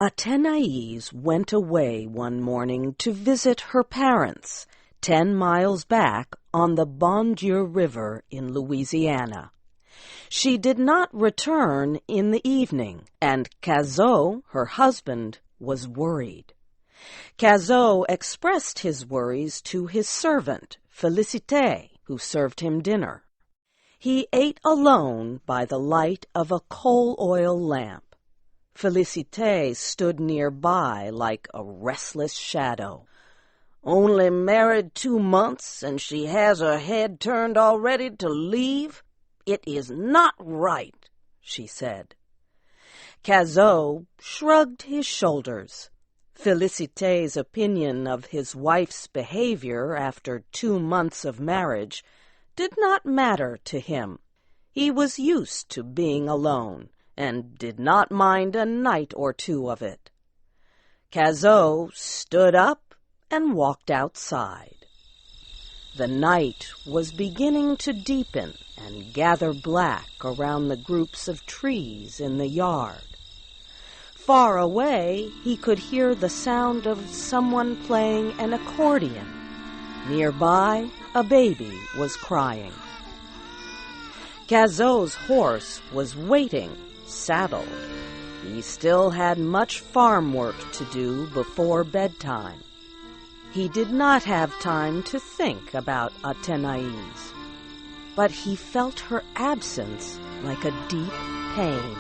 Athenaise went away one morning to visit her parents, 10 miles back on the Bon Dieu River in Louisiana. She did not return in the evening, and Cazot, her husband, was worried. Cazot expressed his worries to his servant, Félicité, who served him dinner. He ate alone by the light of a coal-oil lamp. Félicité stood nearby like a restless shadow. "Only married 2 months, and she has her head turned already to leave? It is not right," she said. Cazot shrugged his shoulders. Félicité's opinion of his wife's behavior after 2 months of marriage did not matter to him. He was used to being alone, and did not mind a night or 2 of it. Cazot stood up and walked outside. The night was beginning to deepen and gather black around the groups of trees in the yard. Far away, he could hear the sound of someone playing an accordion. Nearby, a baby was crying. Cazot's horse was waiting, saddled. He still had much farm work to do before bedtime. He did not have time to think about Athenaise, but he felt her absence like a deep pain.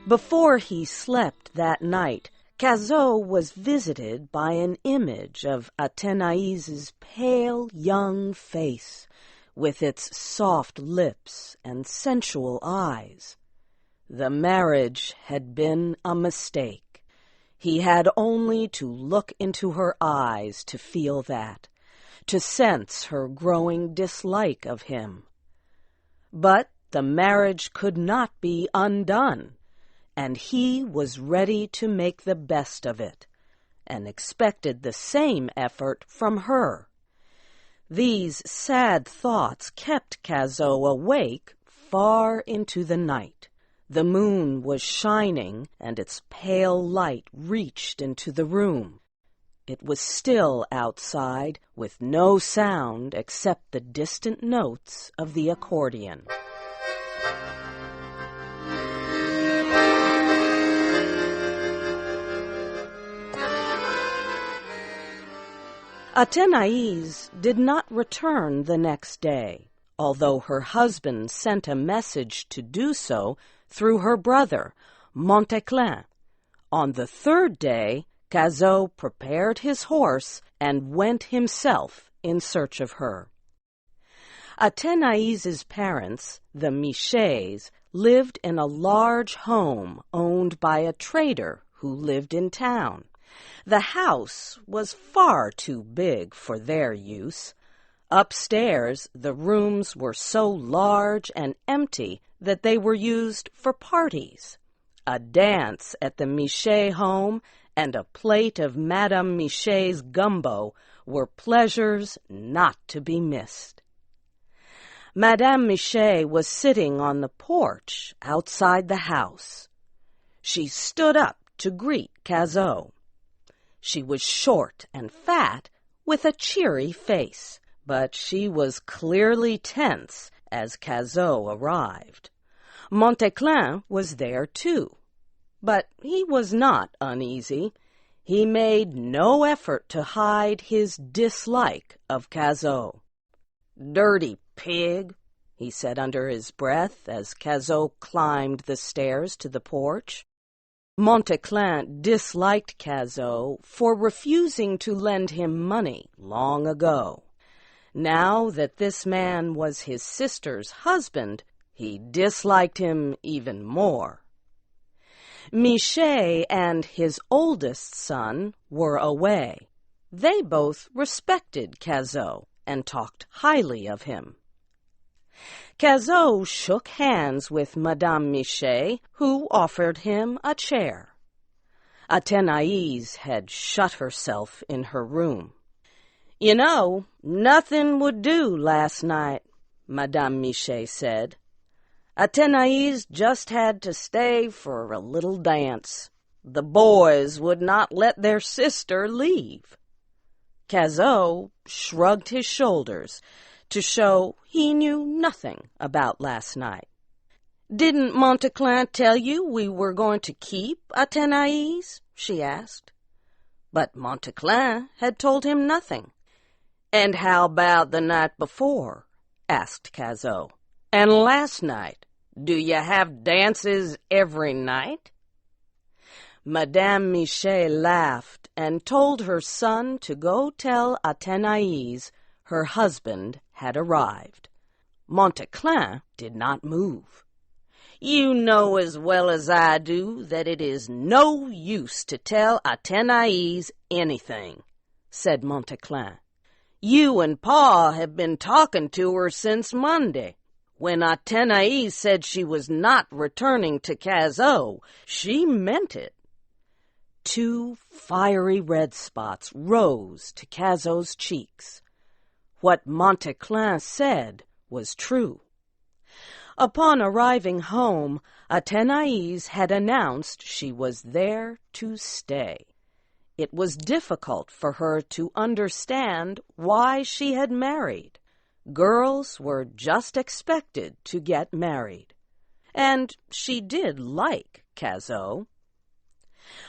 Before he slept that night, Cazot was visited by an image of Athénaise's pale young face, with its soft lips and sensual eyes. The marriage had been a mistake. He had only to look into her eyes to feel that, to sense her growing dislike of him. But the marriage could not be undone, and he was ready to make the best of it, and expected the same effort from her. These sad thoughts kept Cazot awake far into the night. The moon was shining, and its pale light reached into the room. It was still outside, with no sound except the distant notes of the accordion. Athenaise did not return the next day, although her husband sent a message to do so through her brother, Monteclin. On the 3rd day, Cazot prepared his horse and went himself in search of her. Athénaise's parents, the Michets, lived in a large home owned by a trader who lived in town. The house was far too big for their use. Upstairs, the rooms were so large and empty that they were used for parties. A dance at the Michet home and a plate of Madame Michet's gumbo were pleasures not to be missed. Madame Michet was sitting on the porch outside the house. She stood up to greet Cazot. She was short and fat, with a cheery face, but she was clearly tense as Cazot arrived. Monteclin was there too, but he was not uneasy. He made no effort to hide his dislike of Cazot. "Dirty pig," he said under his breath as Cazot climbed the stairs to the porch. Monteclin disliked Cazot for refusing to lend him money long ago. Now that this man was his sister's husband, he disliked him even more. Michet and his oldest son were away. They both respected Cazot and talked highly of him. Cazot shook hands with Madame Michet, who offered him a chair. Athenaise had shut herself in her room. "You know, nothing would do last night," Madame Michet said. Athenaise just had to stay for a little dance. The boys would not let their sister leave. Cazot shrugged his shoulders to show he knew nothing about last night. "Didn't Monteclin tell you we were going to keep Athenaise?" she asked. But Monteclin had told him nothing. "And how about the night before?" asked Cazot. "And last night? Do you have dances every night?" Madame Michel laughed and told her son to go tell Athenaise her husband had arrived. Monteclin did not move. "You know as well as I do that it is no use to tell Athenaise anything," said Monteclin. "You and Pa have been talking to her since Monday. When Athenaise said she was not returning to Cazot, she meant it." 2 fiery red spots rose to Cazot's cheeks. What Monteclin said was true. Upon arriving home, Athenaise had announced she was there to stay. It was difficult for her to understand why she had married. Girls were just expected to get married. And she did like Cazot.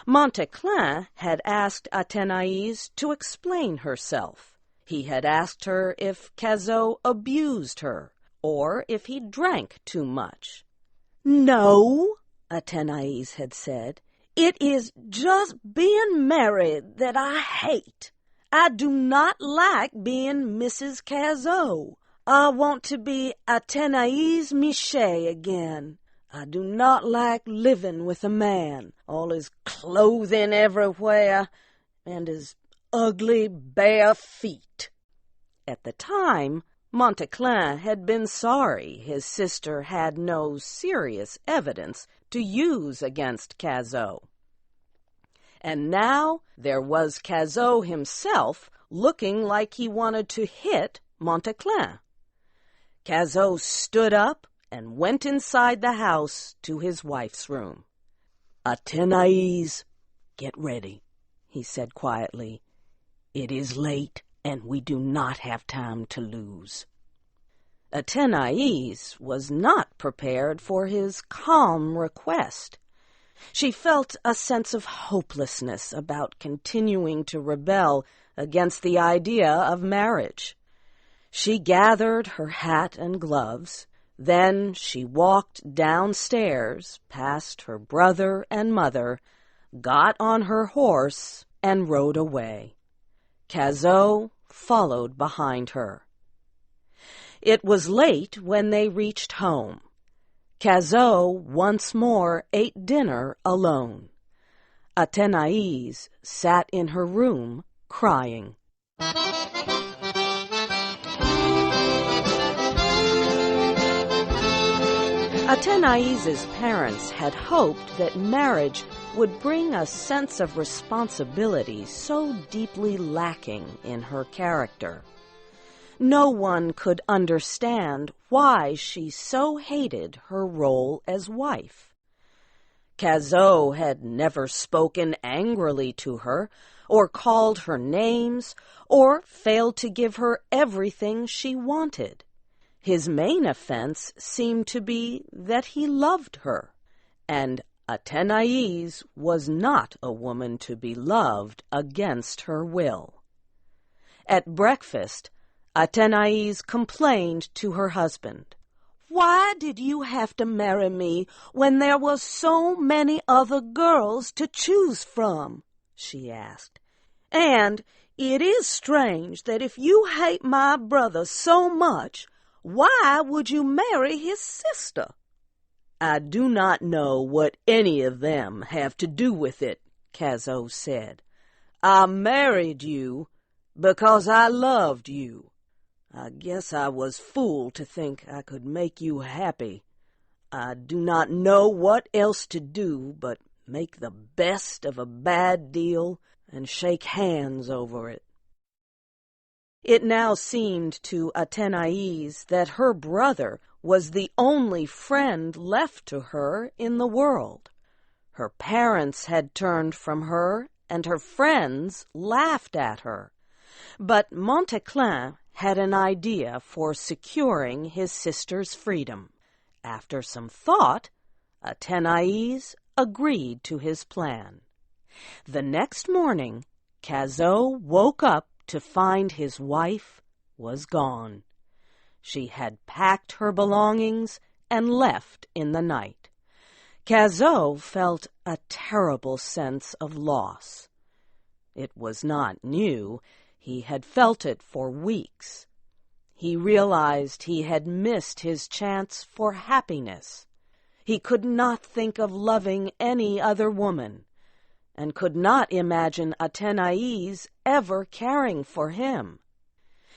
Monteclin had asked Athenaise to explain herself. He had asked her if Cazot abused her, or if he drank too much. "No," Athenaise had said, "it is just being married that I hate. I do not like being Mrs. Cazot. I want to be Athenaise Michel again. I do not like living with a man, all his clothing everywhere, and his ugly bare feet." At the time, Monteclin had been sorry his sister had no serious evidence to use against Cazot. And now there was Cazot himself looking like he wanted to hit Monteclin. Cazot stood up and went inside the house to his wife's room. "Athenaise, get ready," he said quietly. "It is late, and we do not have time to lose." Athenaise was not prepared for his calm request. She felt a sense of hopelessness about continuing to rebel against the idea of marriage. She gathered her hat and gloves. Then she walked downstairs past her brother and mother, got on her horse, and rode away. Cazot followed behind her. It was late when they reached home. Cazot once more ate dinner alone. Athenaise sat in her room crying. Athenaise's parents had hoped that marriage would bring a sense of responsibility so deeply lacking in her character. No one could understand why she so hated her role as wife. Cazot had never spoken angrily to her, or called her names, or failed to give her everything she wanted. His main offense seemed to be that he loved her, and Athenaise was not a woman to be loved against her will. At breakfast, Athenaise complained to her husband. "Why did you have to marry me when there were so many other girls to choose from?" she asked. "And it is strange that if you hate my brother so much, why would you marry his sister?" "I do not know what any of them have to do with it," Cazot said. "I married you because I loved you. I guess I was fool to think I could make you happy. I do not know what else to do but make the best of a bad deal and shake hands over it." It now seemed to Athenaise that her brother was the only friend left to her in the world. Her parents had turned from her, and her friends laughed at her. But Montéclin had an idea for securing his sister's freedom. After some thought, Athenaise agreed to his plan. The next morning, Cazot woke up to find his wife was gone. She had packed her belongings and left in the night. Cazot felt a terrible sense of loss. It was not new. He had felt it for weeks. He realized he had missed his chance for happiness. He could not think of loving any other woman, and could not imagine Athenaise ever caring for him.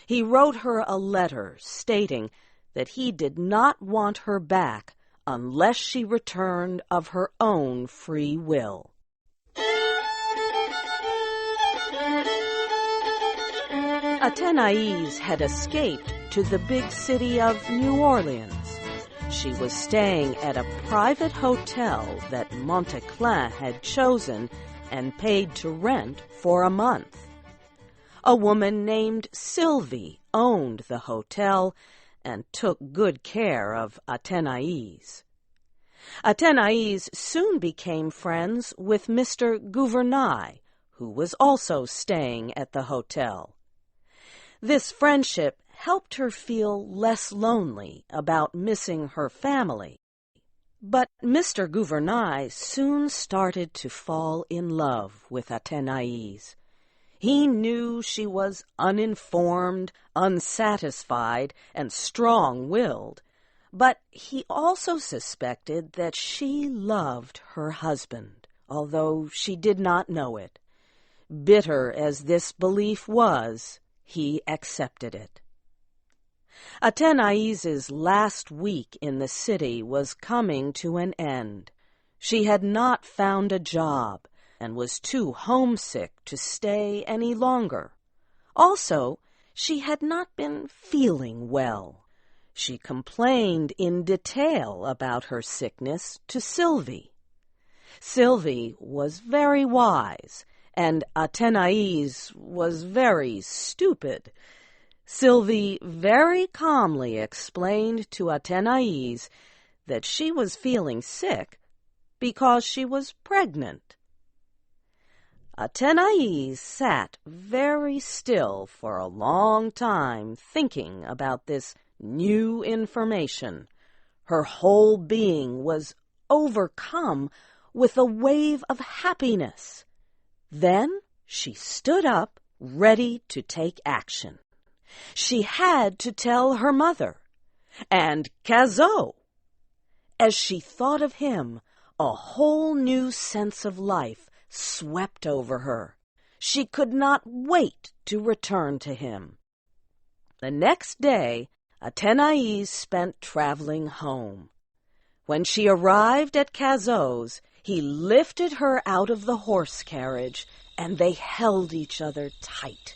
He wrote her a letter stating that he did not want her back unless she returned of her own free will. Athenaise had escaped to the big city of New Orleans. She was staying at a private hotel that Montéclin had chosen and paid to rent for a month. A woman named Sylvie owned the hotel and took good care of Athenaise. Athenaise soon became friends with Mr. Gouvernail, who was also staying at the hotel. This friendship helped her feel less lonely about missing her family. But Mr. Gouvernail soon started to fall in love with Athenaise. He knew she was uninformed, unsatisfied, and strong-willed, but he also suspected that she loved her husband, although she did not know it. Bitter as this belief was, he accepted it. Athénaise's last week in the city was coming to an end. She had not found a job and was too homesick to stay any longer. Also, she had not been feeling well. She complained in detail about her sickness to Sylvie. Sylvie was very wise, and Athenaise was very stupid. Sylvie very calmly explained to Athenaise that she was feeling sick because she was pregnant. Athenaise sat very still for a long time thinking about this new information. Her whole being was overcome with a wave of happiness. Then she stood up, ready to take action. She had to tell her mother, and Cazot. As she thought of him, a whole new sense of life swept over her. She could not wait to return to him. The next day, Athenaise spent traveling home. When she arrived at Cazot's, he lifted her out of the horse carriage, and they held each other tight.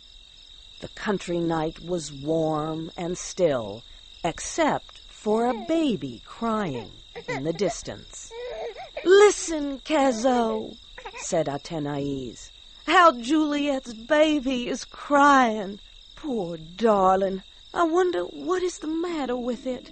The country night was warm and still, except for a baby crying in the distance. "Listen, Cazot," said Athenaise. "How Juliet's baby is crying. Poor darling. I wonder what is the matter with it."